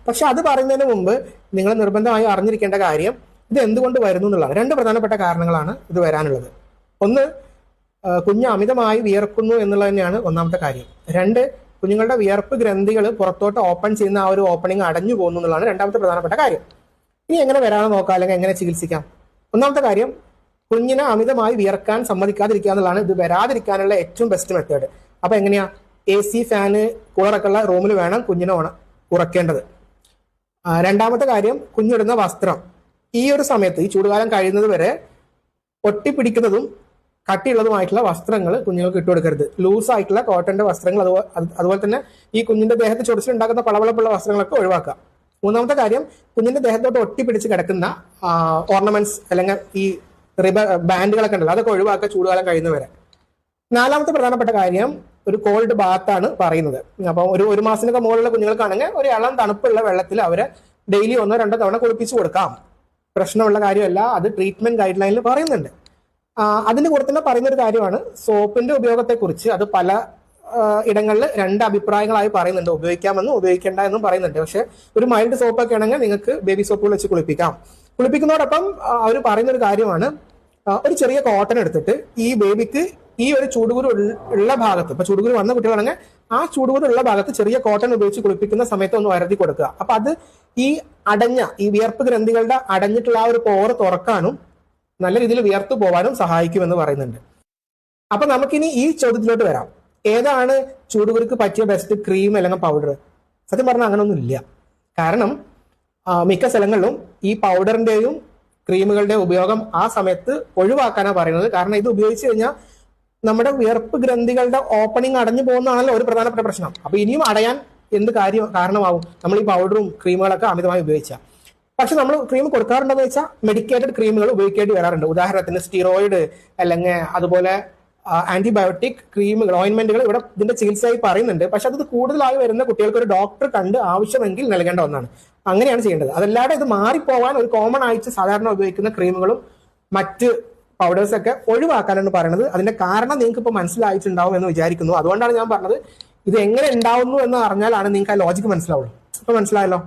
പക്ഷെ അത് പറയുന്നതിന് മുമ്പ് നിങ്ങൾ നിർബന്ധമായി അറിഞ്ഞിരിക്കേണ്ട കാര്യം ഇത് എന്തുകൊണ്ട് വരുന്നു എന്നുള്ളതാണ്. രണ്ട് പ്രധാനപ്പെട്ട കാരണങ്ങളാണ് ഇത് വരാനുള്ളത്. ഒന്ന്, കുഞ്ഞ് അമിതമായി വിയർക്കുന്നു എന്നുള്ളത് തന്നെയാണ് ഒന്നാമത്തെ കാര്യം. രണ്ട്, കുഞ്ഞുങ്ങളുടെ വിയർപ്പ് ഗ്രന്ഥികൾ പുറത്തോട്ട് ഓപ്പൺ ചെയ്യുന്ന ആ ഒരു ഓപ്പണിംഗ് അടഞ്ഞു പോകുന്നു എന്നുള്ളതാണ് രണ്ടാമത്തെ പ്രധാനപ്പെട്ട കാര്യം. ഇനി എങ്ങനെ വരാതെ നോക്കാം, അല്ലെങ്കിൽ എങ്ങനെ ചികിത്സിക്കാം? ഒന്നാമത്തെ കാര്യം, കുഞ്ഞിനെ അമിതമായി വിയർക്കാൻ സമ്മതിക്കാതിരിക്കുക എന്നുള്ളതാണ് ഇത് വരാതിരിക്കാനുള്ള ഏറ്റവും ബെസ്റ്റ് മെത്തേഡ്. അപ്പൊ എങ്ങനെയാ? AC, ഫാന്, കൂളറൊക്കെ ഉള്ള റൂമിൽ വേണം കുഞ്ഞിനെ ഉറക്കേണ്ടത്. രണ്ടാമത്തെ കാര്യം, കുഞ്ഞിടുന്ന വസ്ത്രം ഈ ഒരു സമയത്ത്, ഈ ചൂടുകാലം കഴിയുന്നത് വരെ ഒട്ടിപ്പിടിക്കുന്നതും കട്ടിയുള്ളതുമായിട്ടുള്ള വസ്ത്രങ്ങൾ കുഞ്ഞുങ്ങൾക്ക് ഇട്ടുകൊടുക്കരുത്. ലൂസ് ആയിട്ടുള്ള കോട്ടന്റെ വസ്ത്രങ്ങൾ, അതുപോലെ തന്നെ ഈ കുഞ്ഞിന്റെ ദേഹത്ത് ചൊറിച്ചിലുണ്ടാക്കുന്ന പളവളപ്പുള്ള വസ്ത്രങ്ങളൊക്കെ ഒഴിവാക്കുക. മൂന്നാമത്തെ കാര്യം, കുഞ്ഞിന്റെ ദേഹത്തോട്ട് ഒട്ടിപ്പിടിച്ച് കിടക്കുന്ന ഓർണമെന്റ്സ് അല്ലെങ്കിൽ ഈ ബാൻഡുകളൊക്കെ ഉണ്ടല്ലോ, അതൊക്കെ ഒഴിവാക്കുക ചൂടുകാലം കഴിയുന്നവരെ. നാലാമത്തെ പ്രധാനപ്പെട്ട കാര്യം, ഒരു കോൾഡ് ബാത്താണ് പറയുന്നത്. അപ്പം ഒരു മാസത്തിനൊക്കെ മുകളിലുള്ള കുഞ്ഞുങ്ങൾക്കാണെങ്കിൽ ഒരു ഇളം തണുപ്പുള്ള വെള്ളത്തിൽ അവരെ ഡെയിലി 1-2 തവണ കുളിപ്പിച്ച് കൊടുക്കാം. പ്രശ്നമുള്ള കാര്യമല്ല, അത് ട്രീറ്റ്മെന്റ് ഗൈഡ് ലൈനിൽ പറയുന്നുണ്ട്. അതിന്റെ കൂടെ തന്നെ പറയുന്ന ഒരു കാര്യമാണ് സോപ്പിന്റെ ഉപയോഗത്തെക്കുറിച്ച്. അത് പല ഇടങ്ങളിൽ രണ്ട് അഭിപ്രായങ്ങളായി പറയുന്നുണ്ട്. ഉപയോഗിക്കാമെന്നും ഉപയോഗിക്കേണ്ട എന്നും പറയുന്നുണ്ട്. പക്ഷെ ഒരു മൈൽഡ് സോപ്പൊക്കെ ആണെങ്കിൽ നിങ്ങൾക്ക് ബേബി സോപ്പുകൾ വെച്ച് കുളിപ്പിക്കാം. കുളിപ്പിക്കുന്നതോടൊപ്പം അവർ പറയുന്ന ഒരു കാര്യമാണ്, ഒരു ചെറിയ കോട്ടൺ എടുത്തിട്ട് ഈ ബേബിക്ക് ഈ ഒരു ചൂടുകുരു ഉള്ള ഭാഗത്ത്, ഇപ്പൊ ചൂടുകുരു വന്ന കുട്ടികളാണെങ്കിൽ ആ ചൂടുകുരു ഉള്ള ഭാഗത്ത് ചെറിയ കോട്ടൺ ഉപയോഗിച്ച് കുളിപ്പിക്കുന്ന സമയത്ത് ഒന്ന് വരുത്തി കൊടുക്കുക. അപ്പൊ അത് ഈ വിയർപ്പ് ഗ്രന്ഥികളുടെ അടഞ്ഞിട്ടുള്ള ആ ഒരു പോറ് തുറക്കാനും നല്ല രീതിയിൽ വിയർത്തു പോകാനും സഹായിക്കുമെന്ന് പറയുന്നുണ്ട്. അപ്പൊ നമുക്കിനി ഈ ചോദ്യത്തിലോട്ട് വരാം. ഏതാണ് ചൂടുകുരുക്ക് പറ്റിയ ബെസ്റ്റ് ക്രീം അല്ലെങ്കിൽ പൗഡർ? സത്യം പറഞ്ഞാൽ അങ്ങനെയൊന്നും ഇല്ല. കാരണം മിക്ക സ്ഥലങ്ങളിലും ഈ പൗഡറിന്റെയും ക്രീമുകളുടെയും ഉപയോഗം ആ സമയത്ത് ഒഴിവാക്കാനാണ് പറയുന്നത്. കാരണം ഇത് ഉപയോഗിച്ച് കഴിഞ്ഞാൽ നമ്മുടെ വിയർപ്പ് ഗ്രന്ഥികളുടെ ഓപ്പണിംഗ് അടഞ്ഞു പോകുന്നതാണല്ലോ ഒരു പ്രധാനപ്പെട്ട പ്രശ്നം. അപ്പൊ ഇനിയും അടയാൻ എന്ത് കാരണമാവും? നമ്മൾ ഈ പൗഡറും ക്രീമുകളൊക്കെ അമിതമായി ഉപയോഗിച്ചാൽ. പക്ഷെ നമ്മൾ ക്രീം കൊടുക്കാറുണ്ടെന്ന് വെച്ചാൽ മെഡിക്കേറ്റഡ് ക്രീമുകൾ ഉപയോഗിക്കേണ്ടി വരാറുണ്ട്. ഉദാഹരണത്തിന് സ്റ്റിറോയിഡ് അല്ലെങ്കിൽ അതുപോലെ ആന്റിബയോട്ടിക് ക്രീമുകൾ, ഓയിൻമെന്റുകൾ ഇവിടെ ഇതിന്റെ ചികിത്സയായി പറയുന്നുണ്ട്. പക്ഷെ അത് കൂടുതലായി വരുന്ന കുട്ടികൾക്ക് ഒരു ഡോക്ടർ കണ്ട് ആവശ്യമെങ്കിൽ നൽകേണ്ട ഒന്നാണ്. അങ്ങനെയാണ് ചെയ്യേണ്ടത്. അതല്ലാതെ ഇത് മാറിപ്പോവാൻ ഒരു കോമൺ ആയിട്ട് സാധാരണ ഉപയോഗിക്കുന്ന ക്രീമുകളും മറ്റ് പൗഡേഴ്സ് ഒക്കെ ഒഴിവാക്കാനാണ് പറയുന്നത്. അതിന്റെ കാരണം നിങ്ങൾക്ക് ഇപ്പോൾ മനസ്സിലായിട്ടുണ്ടാവും എന്ന് വിചാരിക്കുന്നു. അതുകൊണ്ടാണ് ഞാൻ പറഞ്ഞത് ഇത് എങ്ങനെ ഉണ്ടാവുന്നു എന്ന് അറിഞ്ഞാലാണ് നിങ്ങൾക്ക് ആ ലോജിക്ക് മനസ്സിലാവുള്ളൂ. ഇപ്പൊ മനസ്സിലായല്ലോ?